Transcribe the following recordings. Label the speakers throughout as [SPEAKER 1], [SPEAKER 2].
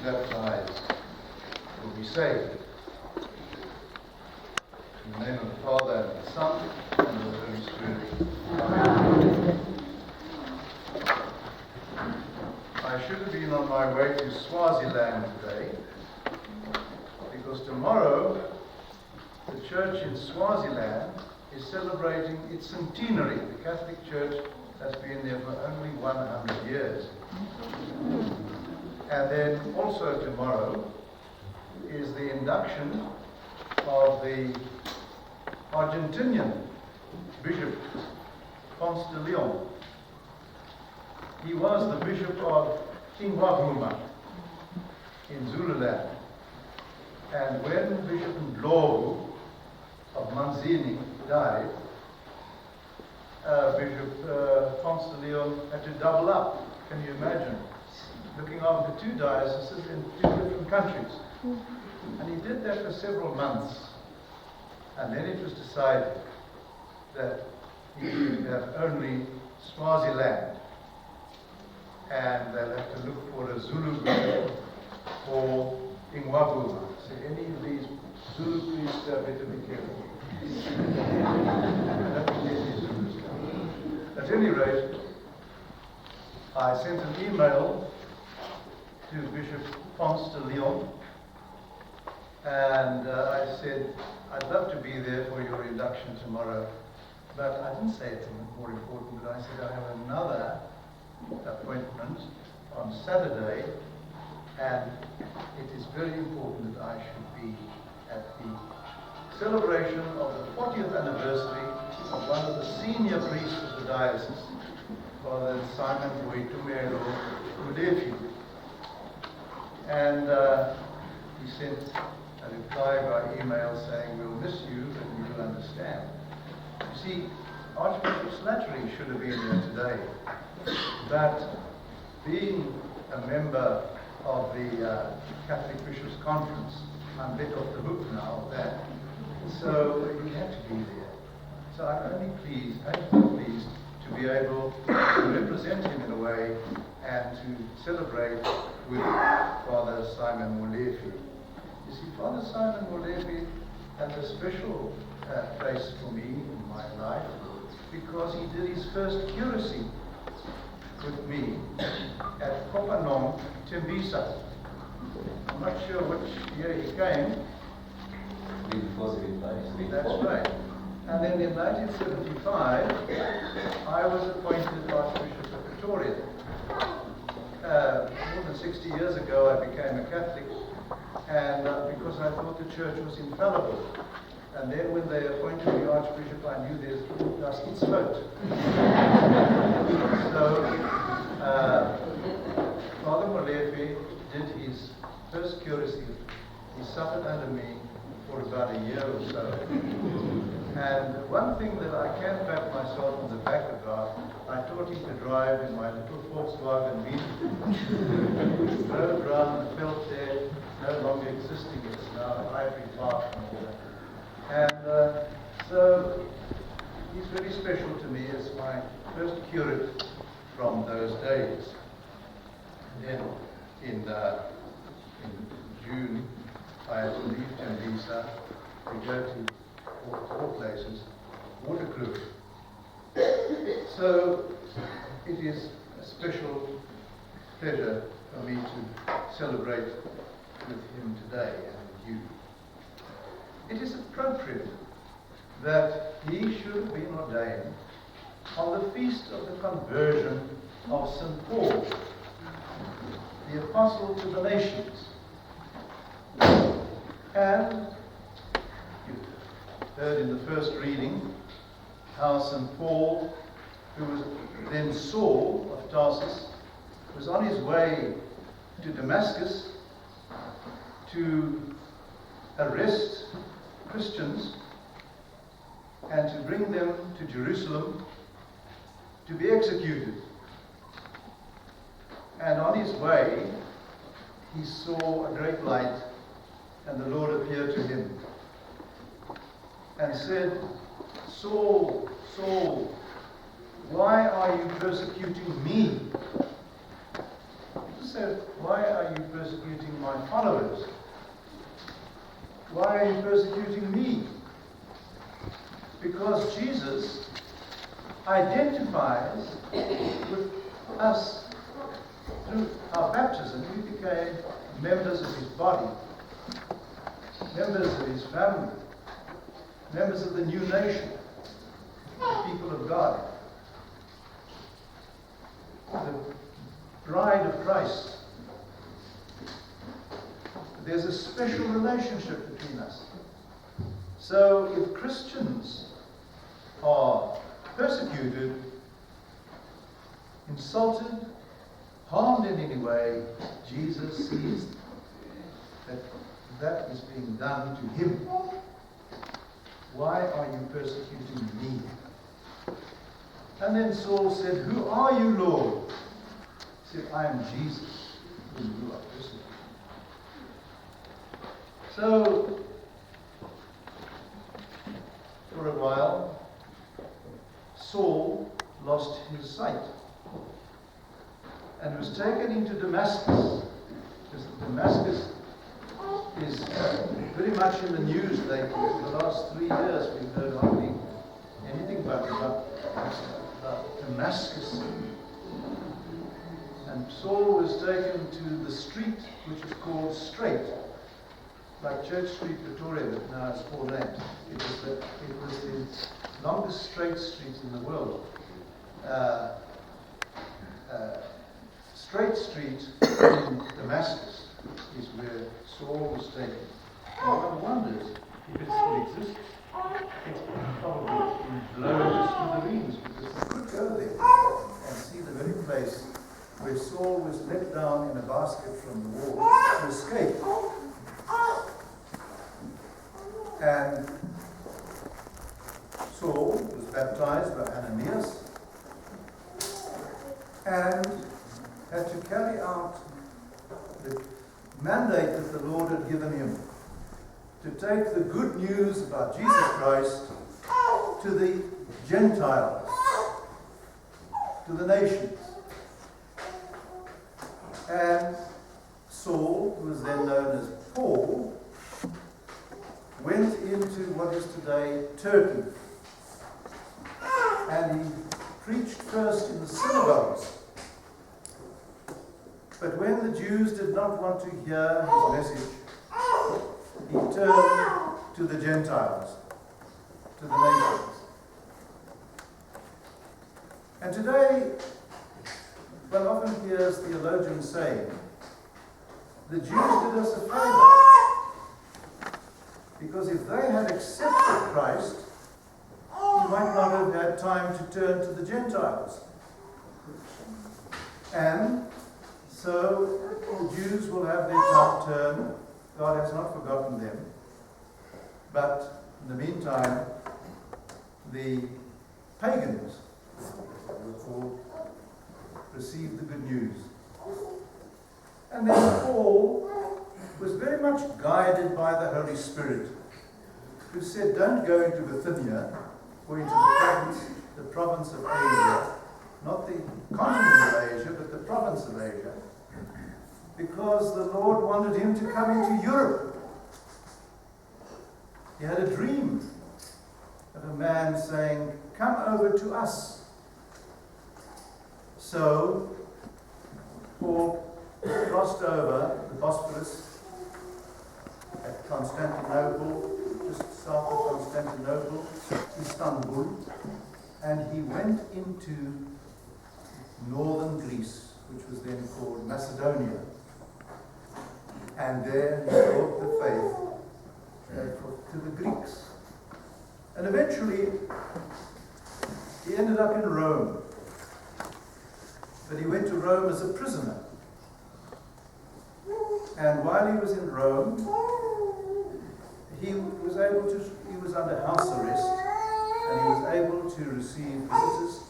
[SPEAKER 1] baptized will be saved. In the name of the Father, and the Son, and of the Holy Spirit. Amen. I should have been on my way to Swaziland today, because tomorrow the church in Swaziland is celebrating its centenary. The Catholic Church has been there for only 100 years. And then also tomorrow is the induction of the Argentinian Bishop Ponce de Leon. He was the Bishop of Ingwavuma in Zululand. And when Bishop Ndlovu of Manzini died, Bishop Ponce de Leon had to double up. Can you imagine? Looking after two dioceses in two different countries. And he did that for several months. And then it was decided that he would have only Swaziland. And they'll have to look for a Zulu group for Ingwavuma. So any of these Zulu priests better be careful. At any rate, I sent an email to Bishop Ponce de Leon, and I said, I'd love to be there for your induction tomorrow, but I didn't say it's more important, but I said I have another appointment on Saturday, and it is very important that I should be at the celebration of the 40th anniversary of one of the senior priests of the diocese, Father Simon Boitumelo Molefe. And he sent a reply by email saying, we'll miss you, but we will understand. You see, Archbishop Slattery should have been there today, but being a member of the Catholic Bishops' Conference, I'm let off the hook now of that, so he had to be there. So I'm only pleased to be able to represent him in a way and to celebrate with Father Simon Molefe. You see, Father Simon Molefe has a special place for me in my life because he did his first curacy with me at Kopanong, Tembisa. I'm not sure which year he came. That's right. And then in 1975, I was appointed Archbishop of Pretoria. More than 60 years ago, I became a Catholic, and because I thought the church was infallible. And then when they appointed me Archbishop, I knew there's dust its vote. So, Father Molefe did his first curacy. He suffered under me for about a year or so. And one thing that I can pat myself on the back about, I taught him to drive in my little Volkswagen Beetle. No brown felt there, no longer existing. It's now an ivory park and all that. And so he's very special to me as my first curate from those days. And then in June, I had to leave Tembisa to go to four places, waterproof. So it is a special pleasure for me to celebrate with him today and with you. It is appropriate that he should have been ordained on the feast of the conversion of St. Paul, the apostle to the nations. And you heard in the first reading how St. Paul, who was then Saul of Tarsus, was on his way to Damascus to arrest Christians and to bring them to Jerusalem to be executed. And on his way, he saw a great light, and the Lord appeared to him and said, Saul, Saul, why are you persecuting me? He said, why are you persecuting followers? Why are you persecuting me? Because Jesus identifies with us through our baptism. We became members of his body, members of his family, members of the new nation, the people of God, the bride of Christ. There's a special relationship between us. So if Christians are persecuted, insulted, harmed in any way, Jesus sees that that is being done to him. Why are you persecuting me? And then Saul said, who are you, Lord? He said, I am Jesus, whom you are persecuting. So, for a while, Saul lost his sight and was taken into Damascus, because Damascus is very much in the news lately. For the last 3 years we've heard hardly anything about Damascus. And Saul was taken to the street which is called Straight, like Church Street, Pretoria, but now it's 4 lanes. It was the longest straight street in the world. Straight Street in Damascus is where Saul was taken. And one wonders if it still exists. It's probably been blown to smithereens, because we could go there and see the very place where Saul was let down in a basket from the wall to escape. And Saul was baptized by Ananias and had to carry out the mandate that the Lord had given him to take the good news about Jesus Christ to the Gentiles, to the nations. And Saul, who was then known as Paul, went into what is today Turkey. And he preached first in the synagogues. But when the Jews did not want to hear his message, he turned to the Gentiles, to the nations. And today, one often hears theologians saying, the Jews did us a favor, because if they had accepted Christ, he might not have had time to turn to the Gentiles. And so the Jews will have their turn. God has not forgotten them. But in the meantime, the pagans will receive the good news. And then Paul was very much guided by the Holy Spirit, who said, don't go into Bithynia or into the province of Asia, not the continent of Asia, but the province of Asia, because the Lord wanted him to come into Europe. He had a dream of a man saying, come over to us. So Paul crossed over the Bosphorus at Constantinople, just south of Constantinople, Istanbul, and he went into northern Greece, which was then called Macedonia. And there he brought the faith to the Greeks. And eventually, he ended up in Rome. But he went to Rome as a prisoner. And while he was in Rome, he was under house arrest, and he was able to receive visitors.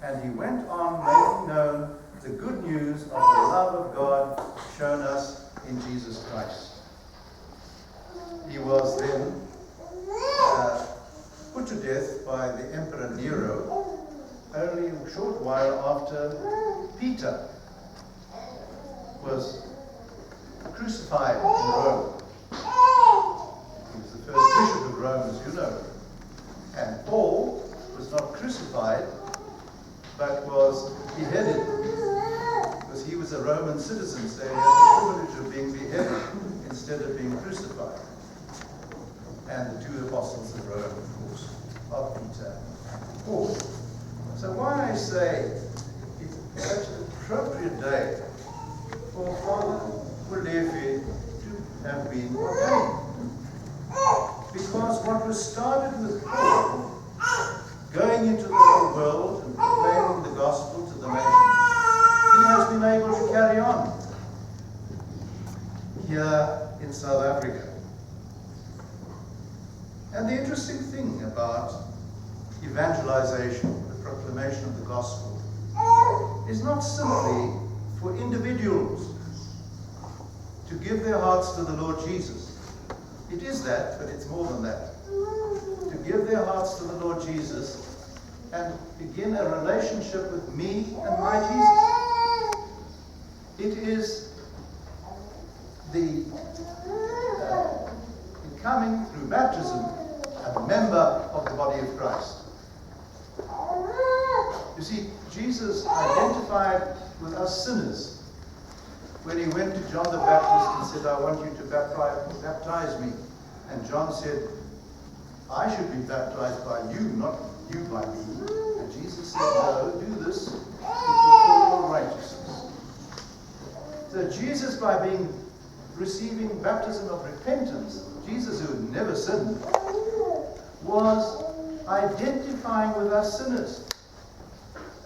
[SPEAKER 1] And he went on making known the good news of the love of God shown us in Jesus Christ. He was then put to death by the Emperor Nero only a short while after Peter was crucified. crucified in Rome. He was the first bishop of Rome, as you know. And Paul was not crucified, but was beheaded, because he was a Roman citizen, so he had the privilege of being beheaded instead of being crucified. And the two apostles of Rome, of course, of Peter and Paul. So why I say it's such an appropriate day for Father Molefe to have been ordained. Because what was started with Paul, going into the whole world and proclaiming the gospel to the nations, he has been able to carry on here in South Africa. And the interesting thing about evangelization, the proclamation of the gospel, is not simply for individuals to give their hearts to the Lord Jesus. It is that, but it's more than that. To give their hearts to the Lord Jesus and begin a relationship with me and my Jesus. It is the becoming through baptism a member of the body of Christ. You see, Jesus identified with us sinners when he went to John the Baptist and said, I want you to baptize me. And John said, I should be baptized by you, not you by me. And Jesus said, no, do this to fulfill your righteousness. So Jesus, by receiving baptism of repentance, Jesus, who had never sinned, was identifying with us sinners,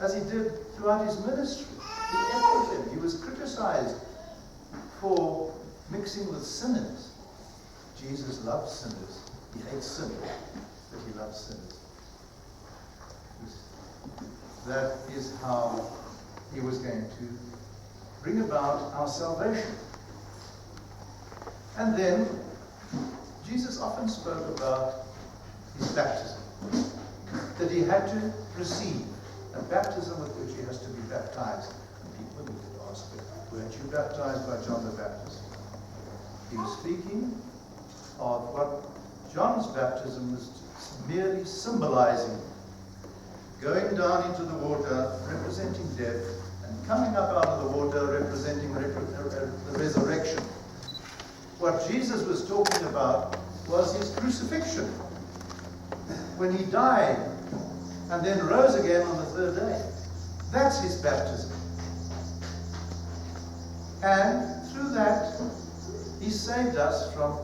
[SPEAKER 1] as he did throughout his ministry. He echoed them. He was criticized for mixing with sinners. Jesus loves sinners. He hates sinners, but he loves sinners. That is how he was going to bring about our salvation. And then Jesus often spoke about his baptism, that he had to receive a baptism with which he has to be baptized. And people would ask, weren't you baptized by John the Baptist? He was speaking of what John's baptism was merely symbolizing. Going down into the water, representing death, and coming up out of the water, representing the resurrection. What Jesus was talking about was his crucifixion, when he died and then rose again on the third day. That's his baptism. And through that, he saved us from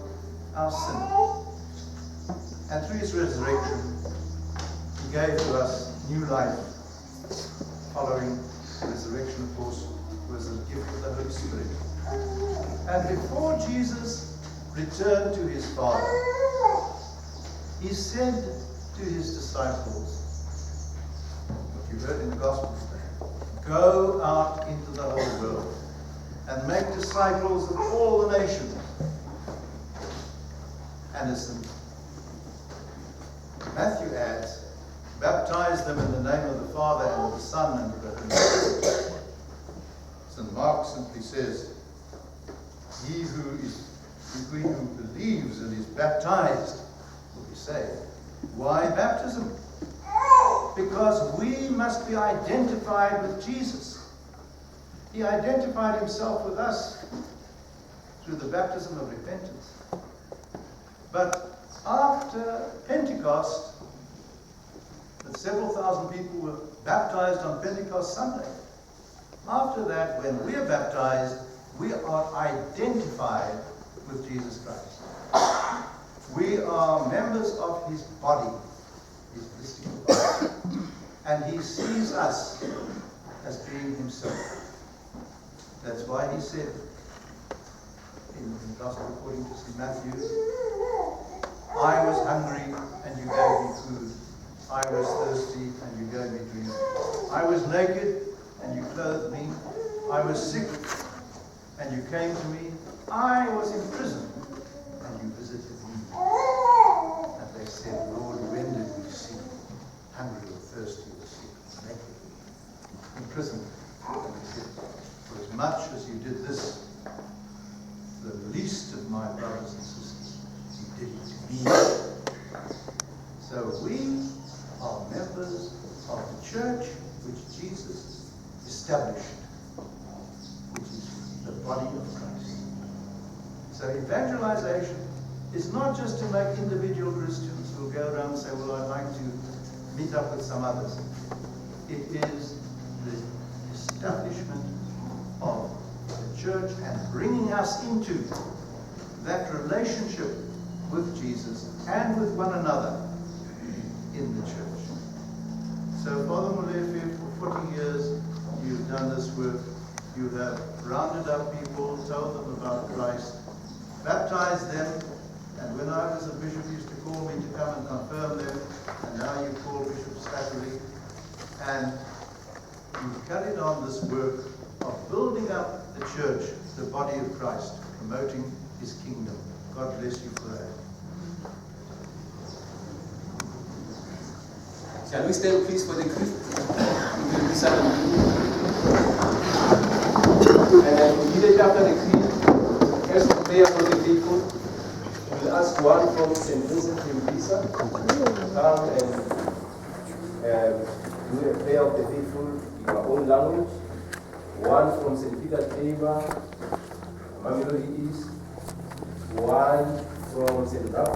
[SPEAKER 1] our sin. And through his resurrection, he gave to us new life. Following the resurrection, of course, was the gift of the Holy Spirit. And before Jesus returned to his Father, he said to his disciples, what you heard in the Gospel today, go out into the whole world and make disciples of all the nations. And as Matthew adds, baptize them in the name of the Father and of the Son and of the Holy Spirit. St. Mark simply says, he who believes and is baptized will be saved. Why baptism? Because we must be identified with Jesus. He identified himself with us through the baptism of repentance. But after Pentecost, that several thousand people were baptized on Pentecost Sunday. After that, when we are baptized, we are identified with Jesus Christ. We are members of his body, his mystical body. And he sees us as being himself. That's why he said in the Gospel according to St. Matthew, I was hungry and you gave me food. I was thirsty and you gave me drink. I was naked and you clothed me. I was sick and you came to me. I was in prison and you visited me. And they said, Lord, when did we see you hungry or thirsty or sick or naked, in prison? And he said, for as much as you did this, the my brothers and sisters. He did it to me. So we are members of the church which Jesus established, which is the body of Christ. So evangelization is not just to make individual Christians who go around and say, well, I'd like to meet up with some others. It is the establishment of the church and bringing us into that relationship with Jesus and with one another in the church. So Father Molefe, for 40 years, you've done this work. You have rounded up people, told them about Christ, baptized them, and when I was a bishop, you used to call me to come and confirm them, and now you call Bishop Slattery, and you've carried on this work of building up the church, the body of Christ, promoting his kingdom. God bless you for that.
[SPEAKER 2] Shall we stand please for the creed? And immediately after the creed, as the prayer for the faithful, we will ask one from St. Vincent de Lisa to come and do a prayer of the faithful in our own language. One from St. Peter Tabor, Mamelodi East. One from St. Raphael.